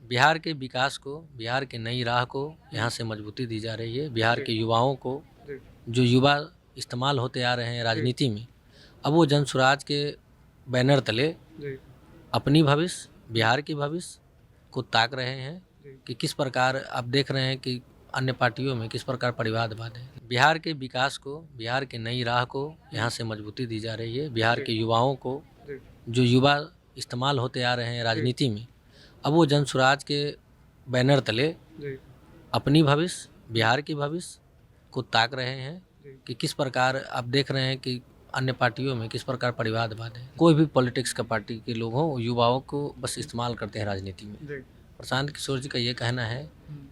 बिहार के विकास को, बिहार की नई राह को यहाँ से मजबूती दी जा रही है। बिहार के युवाओं को, जो युवा इस्तेमाल होते आ रहे हैं राजनीति में, अब वो जन स्वराज के बैनर तले अपनी भविष्य, बिहार की भविष्य को ताक रहे हैं कि किस प्रकार आप देख रहे हैं कि अन्य पार्टियों में किस प्रकार परिवारवाद है। बिहार के विकास को, बिहार की नई राह को यहाँ से मजबूती दी जा रही है। बिहार के युवाओं को, जो युवा इस्तेमाल होते आ रहे हैं राजनीति में, अब वो जन स्वराज के बैनर तले अपनी भविष्य, बिहार की भविष्य को ताक रहे हैं कि किस प्रकार आप देख रहे हैं कि अन्य पार्टियों में किस प्रकार परिवारवाद है। कोई भी पॉलिटिक्स का पार्टी के लोग हों, युवाओं को बस इस्तेमाल करते हैं राजनीति में। प्रशांत किशोर जी का ये कहना है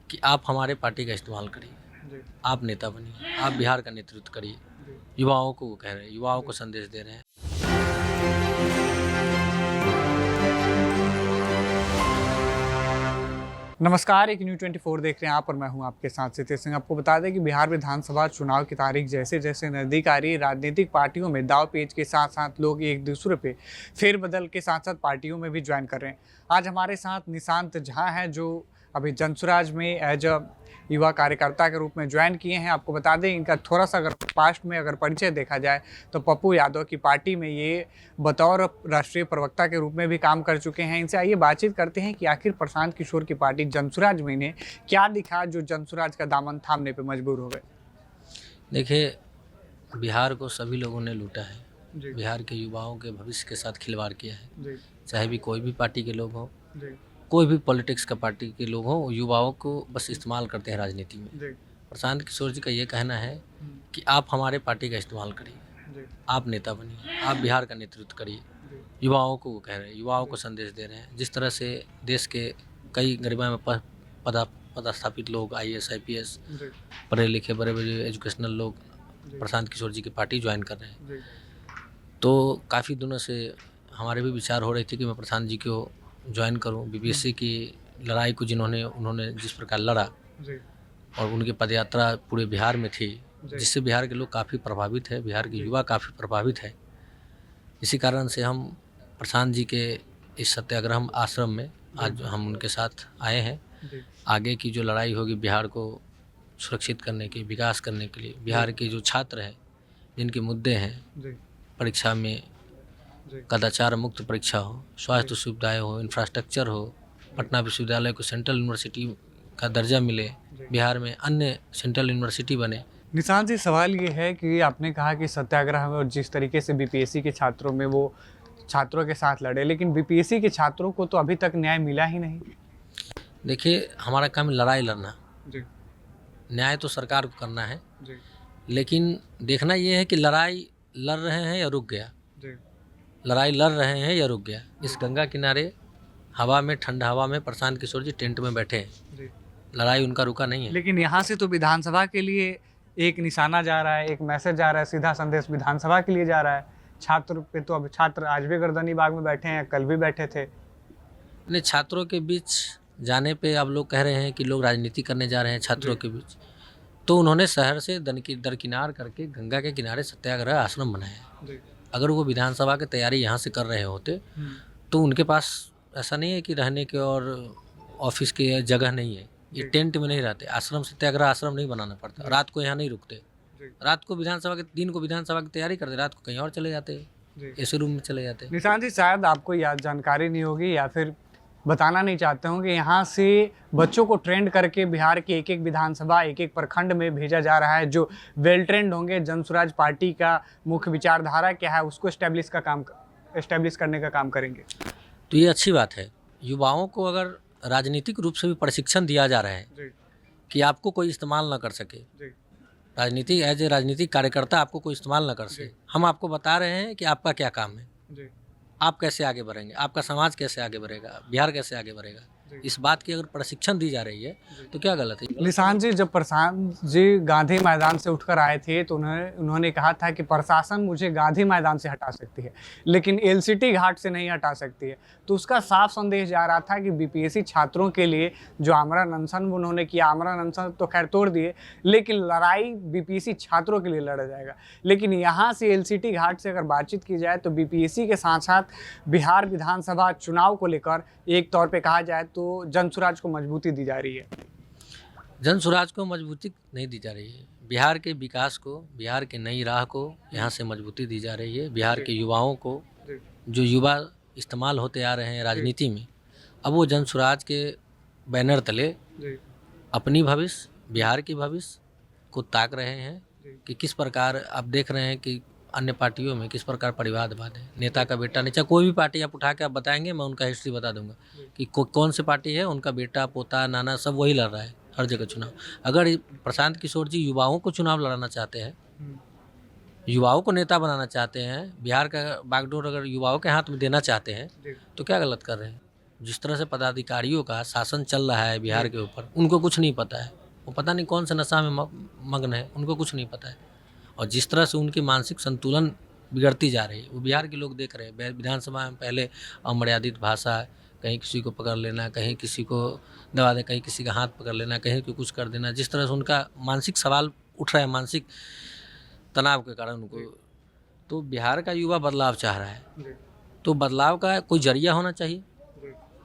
कि आप हमारे पार्टी का इस्तेमाल करिए, आप नेता बनिए, आप बिहार का नेतृत्व करिए। युवाओं को वो कह रहे हैं, युवाओं को संदेश दे रहे हैं। नमस्कार, एक न्यू 24 देख रहे हैं आप और मैं हूं आपके साथ सितेश सिंह। आपको बता दें कि बिहार विधानसभा चुनाव की तारीख जैसे जैसे नज़दीक आ रही है, राजनीतिक पार्टियों में दाव पेच के साथ साथ लोग एक दूसरे पे फेरबदल के साथ साथ पार्टियों में भी ज्वाइन कर रहे हैं। आज हमारे साथ निशांत झा हैं जो अभी जनसुराज में एज अ युवा कार्यकर्ता के रूप में ज्वाइन किए हैं। आपको बता दें इनका थोड़ा सा अगर पास्ट में अगर परिचय देखा जाए तो पप्पू यादव की पार्टी में ये बतौर राष्ट्रीय प्रवक्ता के रूप में भी काम कर चुके हैं। इनसे आइए बातचीत करते हैं कि आखिर प्रशांत किशोर की पार्टी जनसुराज में इन्हें क्या दिखा जो जनसुराज का दामन थामने पर मजबूर हो गए। देखिए, बिहार को सभी लोगों ने लूटा है। बिहार के युवाओं के भविष्य के साथ खिलवाड़ किया है। चाहे भी कोई भी पार्टी के लोग हों, कोई भी पॉलिटिक्स का पार्टी के लोग हों, युवाओं को बस इस्तेमाल करते हैं राजनीति में। प्रशांत किशोर जी का ये कहना है कि आप हमारे पार्टी का इस्तेमाल करिए, आप नेता बनिए, आप बिहार का नेतृत्व करिए। युवाओं को वो कह रहे हैं, युवाओं को संदेश दे रहे हैं। जिस तरह से देश के कई गरिमा में पदस्थापित लोग, IAS IPS पढ़े लिखे बड़े बड़े एजुकेशनल लोग प्रशांत किशोर जी की पार्टी ज्वाइन कर रहे हैं। तो काफ़ी दिनों से हमारे भी विचार हो रहे थे कि मैं प्रशांत जी को ज्वाइन करूं। BPSC की लड़ाई को उन्होंने जिस प्रकार लड़ा और उनकी पदयात्रा पूरे बिहार में थी, जिससे बिहार के लोग काफ़ी प्रभावित है, बिहार के युवा काफ़ी प्रभावित है। इसी कारण से हम प्रशांत जी के इस सत्याग्रह आश्रम में आज हम उनके साथ आए हैं। आगे की जो लड़ाई होगी बिहार को सुरक्षित करने की, विकास करने के लिए, बिहार के जो छात्र हैं जिनके मुद्दे हैं, परीक्षा में कदाचार मुक्त परीक्षा हो, स्वास्थ्य सुविधाएं हो, इंफ्रास्ट्रक्चर हो, पटना विश्वविद्यालय को सेंट्रल यूनिवर्सिटी का दर्जा मिले, बिहार में अन्य सेंट्रल यूनिवर्सिटी बने। निशांत जी, सवाल ये है कि आपने कहा कि सत्याग्रह में और जिस तरीके से BPSC के छात्रों में वो छात्रों के साथ लड़े, लेकिन BPSC के छात्रों को तो अभी तक न्याय मिला ही नहीं। देखिए, हमारा काम लड़ाई लड़ना, न्याय तो सरकार को करना है, लेकिन देखना ये है कि लड़ाई लड़ रहे हैं या रुक गया, लड़ाई लड़ रहे हैं या रुक गया। इस गंगा किनारे हवा में, ठंडा हवा में प्रशांत किशोर जी टेंट में बैठे हैं, लड़ाई उनका रुका नहीं है। लेकिन यहाँ से तो विधानसभा के लिए एक निशाना जा रहा है, एक मैसेज जा रहा है, सीधा संदेश विधानसभा के लिए जा रहा है। छात्र पे तो अब छात्र आज भी गर्दनी बाग में बैठे हैं, कल भी बैठे थे। ने छात्रों के बीच जाने पे अब लोग कह रहे हैं कि लोग राजनीति करने जा रहे हैं छात्रों के बीच। तो उन्होंने शहर से दरकिनार करके गंगा के किनारे सत्याग्रह आश्रम बनाया। अगर वो विधानसभा की तैयारी यहाँ से कर रहे होते तो उनके पास ऐसा नहीं है कि रहने के और ऑफिस की जगह नहीं है, ये टेंट में नहीं रहते। आश्रम सत्याग्रह आश्रम नहीं बनाना पड़ता, रात को यहाँ नहीं रुकते, रात को विधानसभा के दिन को विधानसभा की तैयारी करते, रात को कहीं और चले जाते, ऐसे रूम में चले जाते। निशांत जी, शायद आपको याद जानकारी नहीं होगी या फिर बताना नहीं चाहते होंगे, यहाँ से बच्चों को ट्रेंड करके बिहार के एक एक विधानसभा, एक एक प्रखंड में भेजा जा रहा है जो वेल ट्रेंड होंगे। जनसुराज पार्टी का मुख्य विचारधारा क्या है उसको एस्टेब्लिश करने का काम करेंगे। तो ये अच्छी बात है। युवाओं को अगर राजनीतिक रूप से भी प्रशिक्षण दिया जा रहा है कि आपको कोई इस्तेमाल ना कर सके, राजनीति एज ए राजनीतिक कार्यकर्ता आपको कोई इस्तेमाल ना कर सके। हम आपको बता रहे हैं कि आपका क्या काम है, आप कैसे आगे बढ़ेंगे, आपका समाज कैसे आगे बढ़ेगा, बिहार कैसे आगे बढ़ेगा। इस बात की अगर प्रशिक्षण दी जा रही है तो क्या गलत है। निशांत जी, जब प्रशांत जी गांधी मैदान से उठकर आए थे तो उन्होंने कहा था कि प्रशासन मुझे गांधी मैदान से हटा सकती है लेकिन LCT घाट से नहीं हटा सकती है। तो उसका साफ संदेश जा रहा था कि BPSC छात्रों के लिए जो आमरण अनशन उन्होंने किया, आमरण अनशन तो खैर तोड़ दिए, लेकिन लड़ाई BPSC छात्रों के लिए लड़ा जाएगा। लेकिन यहाँ से LCT घाट से अगर बातचीत की जाए तो BPSC के साथ साथ बिहार विधानसभा चुनाव को लेकर एक तौर पर कहा जाए तो जनसुराज को मजबूती दी जा रही है? जन स्वराज को मजबूती नहीं दी जा रही है। बिहार के विकास को, बिहार के नई राह को यहाँ से मजबूती दी जा रही है। बिहार के युवाओं को, जो युवा इस्तेमाल होते आ रहे हैं राजनीति में, अब वो जन स्वराज के बैनर तले अपनी भविष्य, बिहार की भविष्य को ताक रहे हैं कि किस प्रकार आप देख रहे हैं कि अन्य पार्टियों में किस प्रकार परिवारवाद है। नेता का बेटा नहीं, चाहे कोई भी पार्टी आप उठा के आप बताएंगे, मैं उनका हिस्ट्री बता दूंगा कि कौन सी पार्टी है, उनका बेटा, पोता, नाना सब वही लड़ रहा है हर जगह चुनाव। अगर प्रशांत किशोर जी युवाओं को चुनाव लड़ाना चाहते हैं, युवाओं को नेता बनाना चाहते हैं, बिहार का बागडोर अगर युवाओं के हाथ में देना चाहते हैं, तो क्या गलत कर रहे हैं? जिस तरह से पदाधिकारियों का शासन चल रहा है बिहार के ऊपर, उनको कुछ नहीं पता है। वो पता नहीं कौन सा नशा में मग्न है, उनको कुछ नहीं पता है। और जिस तरह से उनकी मानसिक संतुलन बिगड़ती जा रही है, वो बिहार के लोग देख रहे हैं। विधानसभा में पहले अमर्यादित भाषा, कहीं किसी को पकड़ लेना, कहीं किसी को दबा दे, कहीं किसी का हाथ पकड़ लेना, कहीं को कुछ कर देना। जिस तरह से उनका मानसिक सवाल उठ रहा है, मानसिक तनाव के कारण उनको, तो बिहार का युवा बदलाव चाह रहा है। तो बदलाव का कोई जरिया होना चाहिए।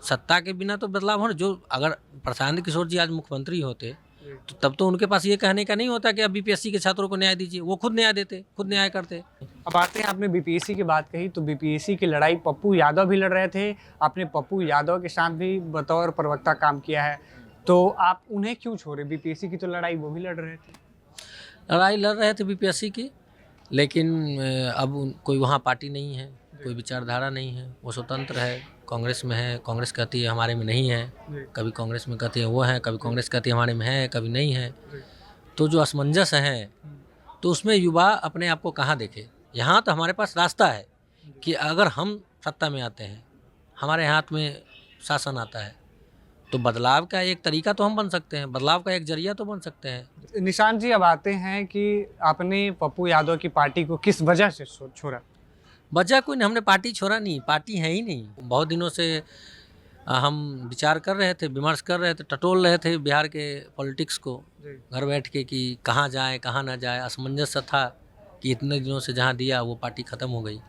सत्ता के बिना तो बदलाव होना, जो अगर प्रशांत किशोर जी आज मुख्यमंत्री होते तो तब तो उनके पास ये कहने का नहीं होता कि अब बीपीएससी के छात्रों को न्याय दीजिए, वो खुद न्याय देते, खुद न्याय करते। अब आते हैं, आपने बीपीएससी की बात कही, तो बीपीएससी की लड़ाई पप्पू यादव भी लड़ रहे थे। आपने पप्पू यादव के साथ भी बतौर प्रवक्ता काम किया है, तो आप उन्हें क्यों छोड़े? बीपीएससी की तो लड़ाई वो भी लड़ रहे थे। लड़ाई लड़ रहे थे बीपीएससी की, लेकिन अब कोई वहाँ पार्टी नहीं है, कोई विचारधारा नहीं है, वो स्वतंत्र है, कांग्रेस में है। कांग्रेस कहती है हमारे में नहीं है, कभी कांग्रेस में कहती है वो है, कभी कांग्रेस कहती है हमारे में है, कभी नहीं है। तो जो असमंजस है, तो उसमें युवा अपने आप को कहाँ देखे? यहाँ तो हमारे पास रास्ता है कि अगर हम सत्ता में आते हैं, हमारे हाथ में शासन आता है, तो बदलाव का एक तरीका तो हम बन सकते हैं, बदलाव का एक जरिया तो बन सकते हैं। निशांत जी, अब आते हैं कि आपने पप्पू यादव की पार्टी को किस वजह से छोड़ा? वजह कोई नहीं, हमने पार्टी छोड़ा नहीं, पार्टी है ही नहीं। बहुत दिनों से हम विचार कर रहे थे, विमर्श कर रहे थे, टटोल रहे थे बिहार के पॉलिटिक्स को घर बैठ के कि कहाँ जाए कहाँ ना जाए। असमंजस था कि इतने दिनों से जहाँ दिया वो पार्टी ख़त्म हो गई।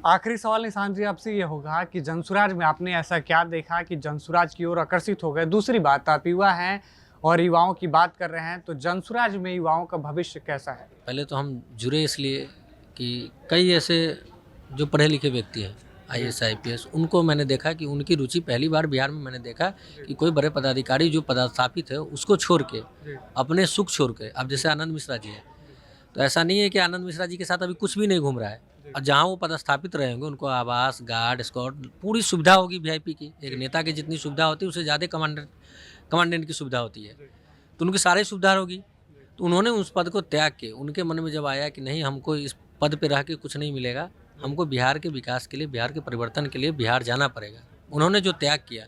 आखिरी सवाल निशांत जी आपसे ये होगा कि जनसुराज में आपने ऐसा क्या देखा कि जनसुराज की ओर आकर्षित हो गए? दूसरी बात, आप युवा हैं और युवाओं की बात कर रहे हैं, तो जनसुराज में युवाओं का भविष्य कैसा है? पहले तो हम जुड़े इसलिए कि कई ऐसे जो पढ़े लिखे व्यक्ति हैं, IAS IPS, उनको मैंने देखा कि उनकी रुचि पहली बार बिहार में मैंने देखा कि कोई बड़े पदाधिकारी जो पदस्थापित है उसको छोड़ के, अपने सुख छोड़ के, अब जैसे आनंद मिश्रा जी है, तो ऐसा नहीं है कि आनंद मिश्रा जी के साथ अभी कुछ भी नहीं घूम रहा है। और जहाँ वो पदस्थापित रहेंगे उनको आवास, गार्ड, स्कॉट पूरी सुविधा होगी VIP की। एक नेता की जितनी सुविधा होती है उससे ज़्यादा कमांडेंट की सुविधा होती है, तो उनकी सारी सुविधा होगी। तो उन्होंने उस पद को त्याग के, उनके मन में जब आया कि नहीं, हमको इस पद पे रह के कुछ नहीं मिलेगा, हमको बिहार के विकास के लिए, बिहार के परिवर्तन के लिए बिहार जाना पड़ेगा। उन्होंने जो त्याग किया,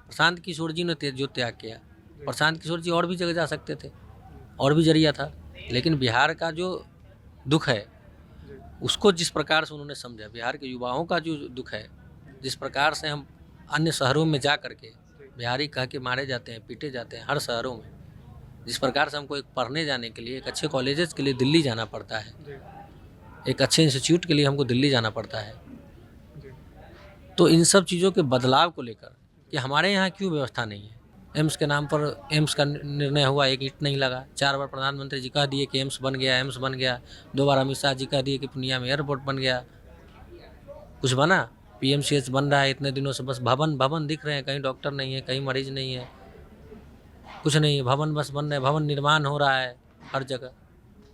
प्रशांत किशोर जी ने जो त्याग किया, प्रशांत किशोर जी और भी जगह जा सकते थे, और भी जरिया था, लेकिन बिहार का जो दुख है उसको जिस प्रकार से उन्होंने समझा, बिहार के युवाओं का जो दुख है, जिस प्रकार से हम अन्य शहरों में जा करके बिहारी कह के मारे जाते हैं, पीटे जाते हैं हर शहरों में, जिस प्रकार से हमको एक पढ़ने जाने के लिए, एक अच्छे कॉलेजेस के लिए दिल्ली जाना पड़ता है, एक अच्छे इंस्टीट्यूट के लिए हमको दिल्ली जाना पड़ता है, तो इन सब चीज़ों के बदलाव को लेकर कि हमारे यहाँ क्यों व्यवस्था नहीं है। एम्स के नाम पर एम्स का निर्णय हुआ, एक ईंट नहीं लगा। 4 बार प्रधानमंत्री जी कह दिए कि एम्स बन गया, एम्स बन गया। 2 बार अमित शाह जी कह दिए कि पूर्णिया में एयरपोर्ट बन गया। कुछ बना? PMCH बन रहा है इतने दिनों से, बस भवन दिख रहे हैं, कहीं डॉक्टर नहीं है, कहीं मरीज नहीं है, कुछ नहीं है। भवन बस बन रहे हैं, भवन निर्माण हो रहा है, हर जगह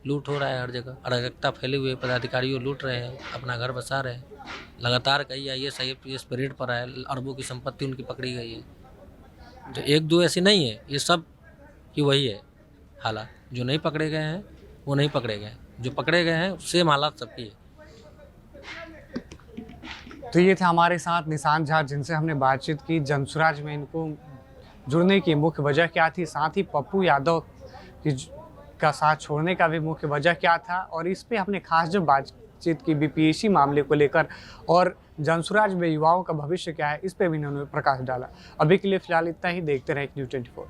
लूट हो रहा है, हर जगह अराजकता फैले हुए, पदाधिकारियों लूट रहे हैं, अपना घर बसा रहे हैं। लगातार कई IAS IPS परेड पर आए, अरबों की संपत्ति उनकी पकड़ी गई है। तो 1-2 ऐसी नहीं है, ये सब की वही है हालात। जो नहीं पकड़े गए हैं वो नहीं पकड़े गए, जो पकड़े गए हैं सेम हालात सबकी है। तो ये थे हमारे साथ निशांत झा, जिनसे हमने बातचीत की जनसुराज में इनको जुड़ने की मुख्य वजह क्या थी, साथ ही पप्पू यादव का साथ छोड़ने का भी मुख्य वजह क्या था, और इस पे हमने खास जब बातचीत की BPSC मामले को लेकर और जनसुराज में युवाओं का भविष्य क्या है, इस पे भी इन्होंने प्रकाश डाला। अभी के लिए फिलहाल इतना ही। देखते रहें News 24।